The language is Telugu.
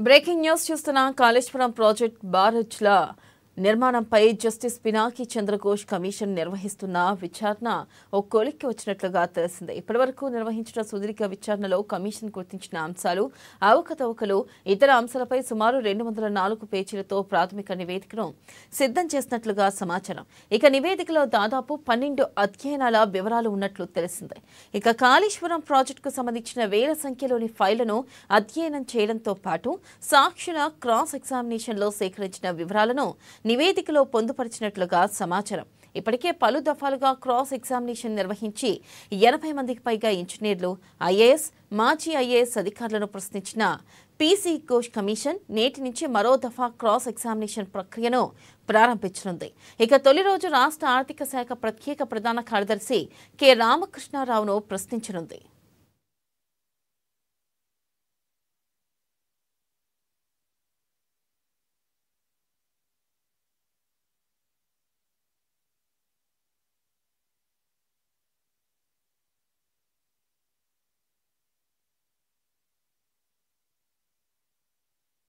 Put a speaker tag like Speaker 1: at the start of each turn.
Speaker 1: బ్రేకింగ్ న్యూస్ చూస్తున్న కాళేశ్వరం ప్రాజెక్ట్ బారేజ్ల నిర్మాణంపై జస్టిస్ పినాకి చంద్రఘోష్ కమిషన్ నిర్వహిస్తున్న విచారణ ఓ కొలిక్కి వచ్చినట్లుగా తెలిసింది. ఇప్పటివరకు నిర్వహించిన సుదీర్ఘ విచారణలో కమిషన్ గుర్తించిన అంశాలు, అవకతవకలు, ఇతర అంశాలపై సుమారు 204 పేజీలతో ప్రాథమిక నివేదికను సిద్ధం చేసినట్లుగా సమాచారం. ఇక నివేదికలో దాదాపు 12 అధ్యయనాల వివరాలు ఉన్నట్లు తెలిసింది. ఇక కాళేశ్వరం ప్రాజెక్టుకు సంబంధించిన వేల సంఖ్యలోని ఫైళ్లను అధ్యయనం చేయడంతో పాటు సాక్షుల క్రాస్ ఎగ్జామినేషన్లో సేకరించిన వివరాలను నివేదికలో పొందుపరిచినట్లుగా సమాచారం. ఇప్పటికే పలు దఫాలుగా క్రాస్ ఎగ్జామినేషన్ నిర్వహించి 80 మందికి పైగా ఇంజనీర్లు, ఐఏఎస్, మాజీ ఐఏఎస్ అధికారులను ప్రశ్నించిన పీసీ ఘోష్ కమిషన్ నేటి నుంచి మరో దఫా క్రాస్ ఎగ్జామినేషన్ ప్రక్రియను ప్రారంభించనుంది. ఇక తొలి రోజు రాష్ట్ర ఆర్థిక శాఖ ప్రత్యేక ప్రధాన కార్యదర్శి కె రామకృష్ణారావును ప్రశ్నించనుంది.